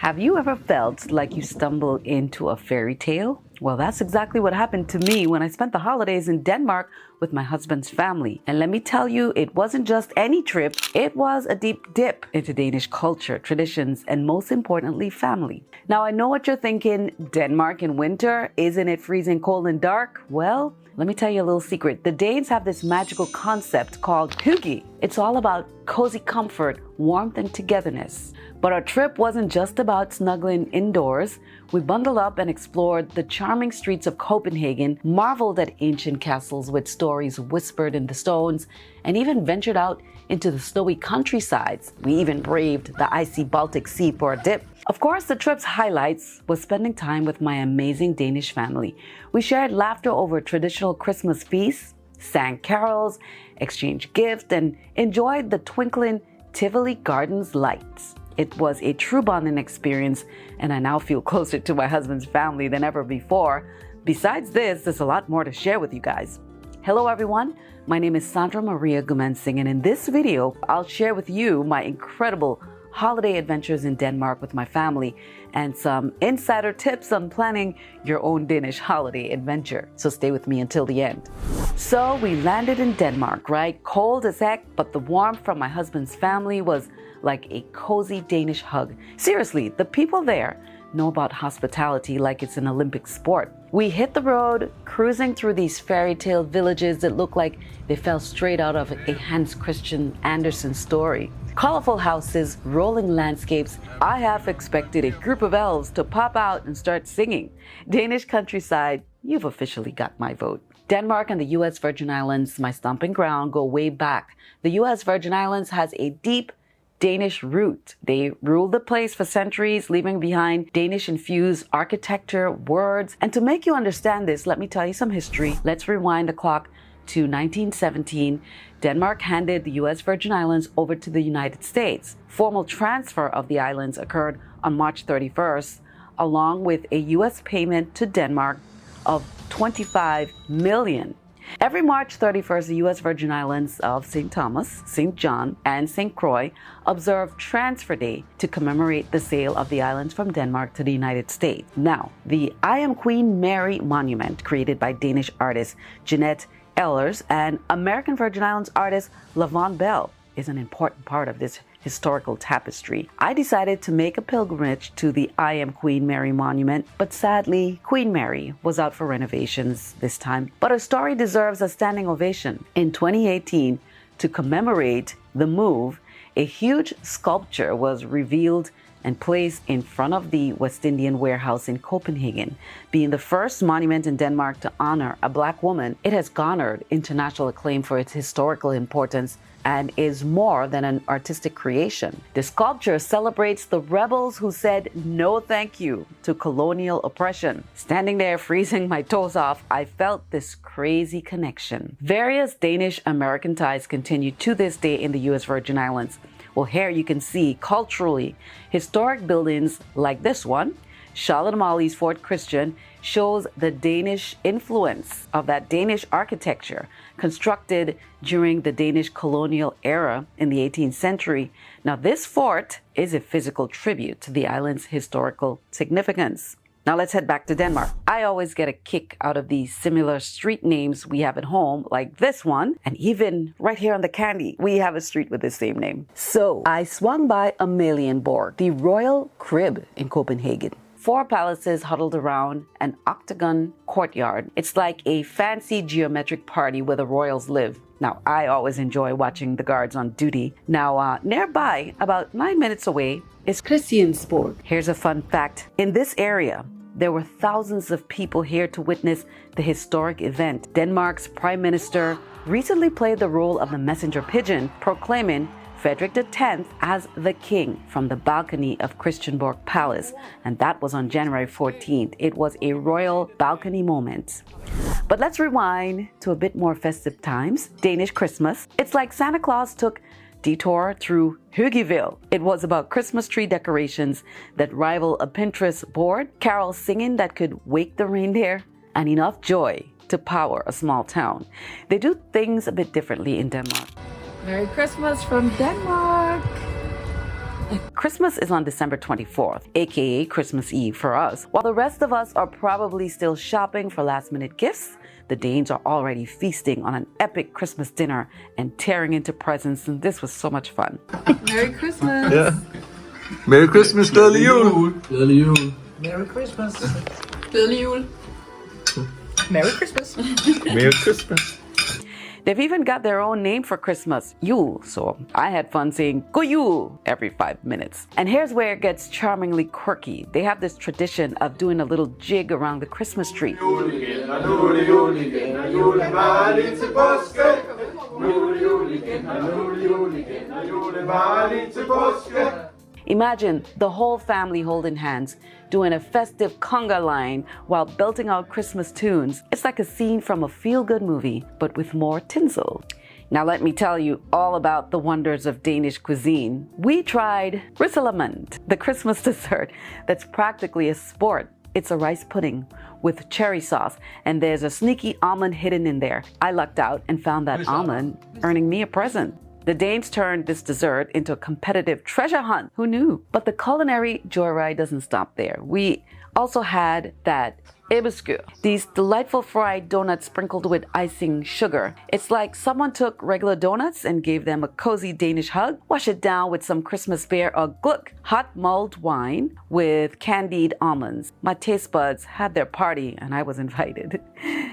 Have you ever felt like you stumbled into a fairy tale? Well, that's exactly what happened to me when I spent the holidays in Denmark with my husband's family. And let me tell you, it wasn't just any trip, it was a deep dip into Danish culture, traditions, and most importantly, family. Now, I know what you're thinking, Denmark in winter, isn't it freezing cold and dark? Well, let me tell you a little secret. The Danes have this magical concept called Hygge. It's all about cozy comfort, warmth, and togetherness. But our trip wasn't just about snuggling indoors. We bundled up and explored the charming streets of Copenhagen, marveled at ancient castles with stories whispered in the stones, and even ventured out into the snowy countrysides. We even braved the icy Baltic Sea for a dip. Of course, the trip's highlights was spending time with my amazing Danish family. We shared laughter over traditional Christmas feasts, sang carols, exchanged gifts, and enjoyed the twinkling Tivoli Gardens lights. It was a true bonding experience, and I now feel closer to my husband's family than ever before. Besides this, there's a lot more to share with you guys. Hello everyone, my name is Sandra Maria Gumensing, and in this video, I'll share with you my incredible holiday adventures in Denmark with my family and some insider tips on planning your own Danish holiday adventure. So stay with me until the end. So we landed in Denmark, right? Cold as heck, but the warmth from my husband's family was like a cozy Danish hug. Seriously, the people there know about hospitality like it's an Olympic sport. We hit the road, cruising through these fairy tale villages that look like they fell straight out of a Hans Christian Andersen story. Colorful houses, rolling landscapes. I half expected a group of elves to pop out and start singing. Danish countryside, you've officially got my vote. Denmark and the US Virgin Islands, my stomping ground, go way back. The US Virgin Islands has a deep Danish root. They ruled the place for centuries, leaving behind Danish-infused architecture, words. And to make you understand this, let me tell you some history. Let's rewind the clock to 1917. Denmark handed the US Virgin Islands over to the United States. Formal transfer of the islands occurred on March 31st, along with a US payment to Denmark of $25 million. Every March 31st, the U.S. Virgin Islands of St. Thomas, St. John, and St. Croix observe Transfer Day to commemorate the sale of the islands from Denmark to the United States. Now, the I Am Queen Mary monument, created by Danish artist Jeanette Ehlers and American Virgin Islands artist Lavon Bell, is an important part of this historical tapestry. I decided to make a pilgrimage to the I Am Queen Mary monument, but sadly, Queen Mary was out for renovations this time. But her story deserves a standing ovation. In 2018, to commemorate the move, a huge sculpture was revealed and placed in front of the West Indian Warehouse in Copenhagen. Being the first monument in Denmark to honor a Black woman, it has garnered international acclaim for its historical importance and is more than an artistic creation. The sculpture celebrates the rebels who said no thank you to colonial oppression. Standing there freezing my toes off, I felt this crazy connection. Various Danish-American ties continue to this day in the US Virgin Islands. Well, here you can see culturally historic buildings like this one. Charlotte Amalie Fort Christian shows the Danish influence of that Danish architecture constructed during the Danish colonial era in the 18th century. Now, this fort is a physical tribute to the island's historical significance. Now let's head back to Denmark. I always get a kick out of these similar street names we have at home, like this one, and even right here on the candy, we have a street with the same name. So I swung by Amalienborg, the royal crib in Copenhagen. 4 palaces huddled around an octagon courtyard. It's like a fancy geometric party where the royals live. Now, I always enjoy watching the guards on duty. Now, nearby, about 9 minutes away, is Christiansborg. Here's a fun fact. In this area, there were thousands of people here to witness the historic event. Denmark's Prime Minister recently played the role of the messenger pigeon, proclaiming Frederik X as the king from the balcony of Christiansborg Palace, and that was on January 14th. It was a royal balcony moment. But let's rewind to a bit more festive times. Danish Christmas. It's like Santa Claus took detour through Hyggeville. It was about Christmas tree decorations that rival a Pinterest board, carols singing that could wake the reindeer, and enough joy to power a small town. They do things a bit differently in Denmark. Merry Christmas from Denmark! Christmas is on December 24th, aka Christmas Eve for us. While the rest of us are probably still shopping for last-minute gifts, the Danes are already feasting on an epic Christmas dinner and tearing into presents, and this was so much fun. Merry Christmas! Ja. Merry Christmas, glædelig jul! Glædelig jul. Merry Christmas! Glædelig jul! Merry Christmas! Merry Christmas! They've even got their own name for Christmas, Yule, so I had fun saying "God Jul" every 5 minutes. And here's where it gets charmingly quirky. They have this tradition of doing a little jig around the Christmas tree. Imagine the whole family holding hands, doing a festive conga line while belting out Christmas tunes. It's like a scene from a feel-good movie, but with more tinsel. Now let me tell you all about the wonders of Danish cuisine. We tried risselamande, the Christmas dessert that's practically a sport. It's a rice pudding with cherry sauce, and there's a sneaky almond hidden in there. I lucked out and found that almond, earning me a present. The Danes turned this dessert into a competitive treasure hunt. Who knew? But the culinary joyride doesn't stop there. We also had that ebbeskyr, these delightful fried donuts sprinkled with icing sugar. It's like someone took regular donuts and gave them a cozy Danish hug, wash it down with some Christmas fare or glögg, hot mulled wine with candied almonds. My taste buds had their party and I was invited.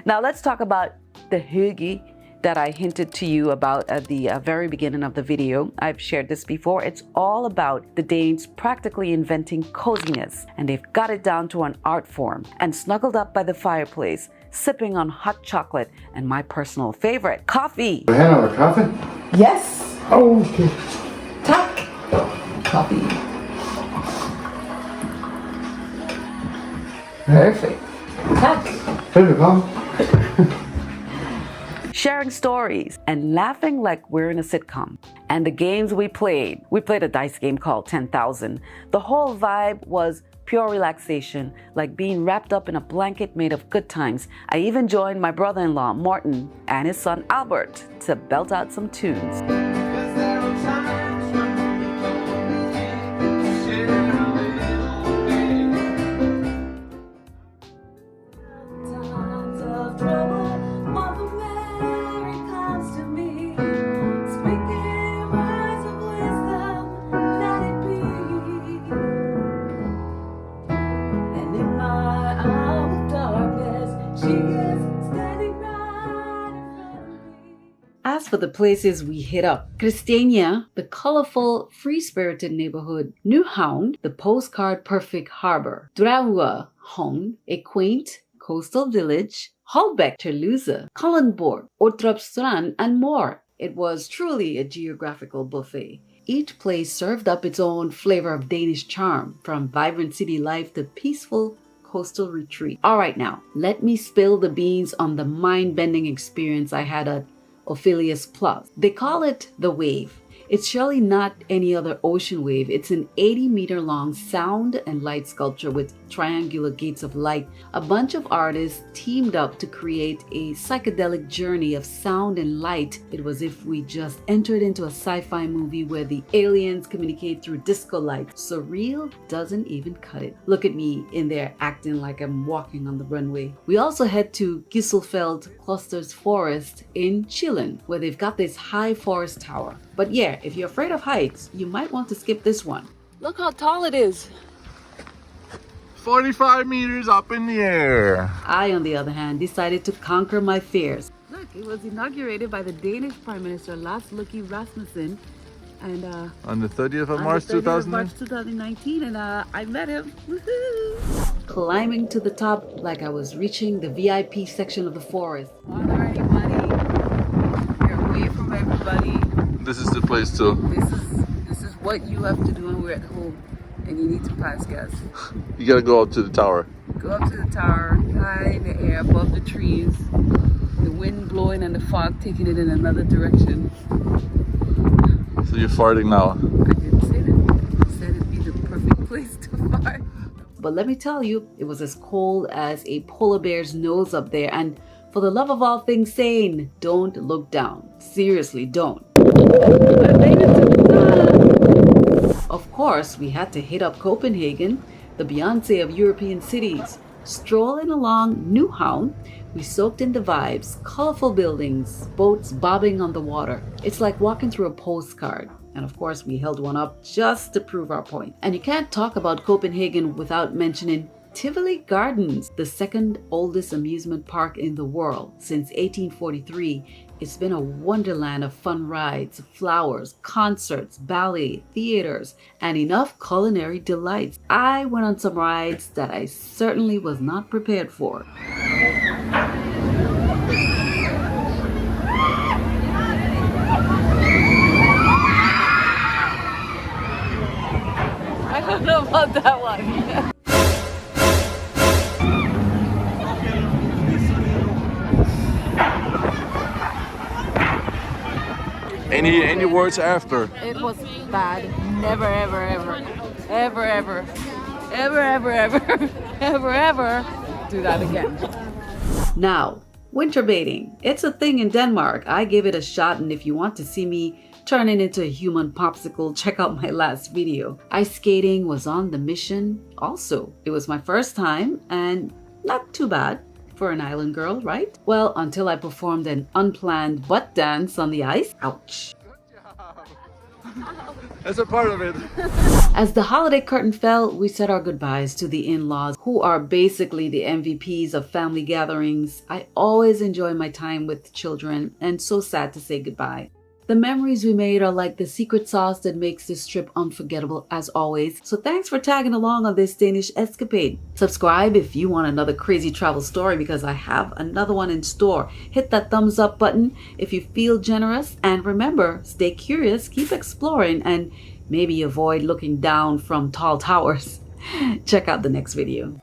Now let's talk about the Hygge that I hinted to you about at the very beginning of the video. I've shared this before. It's all about the Danes practically inventing coziness, and they've got it down to an art form. And snuggled up by the fireplace, sipping on hot chocolate and my personal favorite, coffee. Vil du have noget kaffe? Yes! Okay. Tak! Coffee. Perfect. Tak! Velbekomme. Sharing stories and laughing like we're in a sitcom. And the games we played a dice game called 10,000. The whole vibe was pure relaxation, like being wrapped up in a blanket made of good times. I even joined my brother-in-law, Morten, and his son, Albert, to belt out some tunes. As for the places we hit up, Christiania, the colorful, free-spirited neighborhood, Nyhavn, the postcard-perfect harbor, Dragør, home, a quaint coastal village, Holbæk, Tølløse, Kalundborg, Ordrup Strand, and more. It was truly a geographical buffet. Each place served up its own flavor of Danish charm, from vibrant city life to peaceful coastal retreat. All right, now, let me spill the beans on the mind-bending experience I had at Ophelius Plus. They call it the Wave. It's surely not any other ocean wave. It's an 80-meter long sound and light sculpture with triangular gates of light. A bunch of artists teamed up to create a psychedelic journey of sound and light. It was as if we just entered into a sci-fi movie where the aliens communicate through disco lights. Surreal doesn't even cut it. Look at me in there acting like I'm walking on the runway. We also head to Gisselfeld Clusters Forest in Chile, where they've got this high forest tower. But yeah, if you're afraid of heights, you might want to skip this one. Look how tall it is. 45 meters up in the air. I, on the other hand, decided to conquer my fears. Look, it was inaugurated by the Danish Prime Minister Lars Løkke Rasmussen, and On the 30th of on March the 30th of 2000. March 2019, and I met him. Woohoo! Climbing to the top like I was reaching the VIP section of the forest. Alright, buddy. You're away from everybody. This is the place too. This is what you have to do when we're at home and you need to pass gas. You gotta go up to the tower. Go up to the tower, high in the air above the trees, the wind blowing and the fog taking it in another direction. So you're farting now. I didn't say that. I said it'd be the perfect place to fart. But let me tell you, it was as cold as a polar bear's nose up there, and for the love of all things sane, don't look down. Seriously, don't. I made it to the top. Of course. course, we had to hit up Copenhagen, the Beyonce of European cities. Strolling along Newhavn, we soaked in the vibes, colorful buildings, boats bobbing on the water. It's like walking through a postcard. And of course, we held one up just to prove our point. And you can't talk about Copenhagen without mentioning Tivoli Gardens, the second oldest amusement park in the world. Since 1843, it's been a wonderland of fun rides, flowers, concerts, ballet, theaters, and enough culinary delights. I went on some rides that I certainly was not prepared for. I don't know about that one. Any words after? It was bad. Never, ever, ever, ever, ever, ever, ever, ever, ever, ever do that again. Now, winter baiting. It's a thing in Denmark. I gave it a shot, and if you want to see me turning into a human popsicle, check out my last video. Ice skating was on the mission also. It was my first time and not too bad for an island girl, right? Well, until I performed an unplanned butt dance on the ice. Ouch. That's a part of it. As the holiday curtain fell, we said our goodbyes to the in-laws, who are basically the MVPs of family gatherings. I always enjoy my time with children, and so sad to say goodbye. The memories we made are like the secret sauce that makes this trip unforgettable as always. So thanks for tagging along on this Danish escapade. Subscribe if you want another crazy travel story, because I have another one in store. Hit that thumbs up button if you feel generous. And remember, stay curious, keep exploring, and maybe avoid looking down from tall towers. Check out the next video.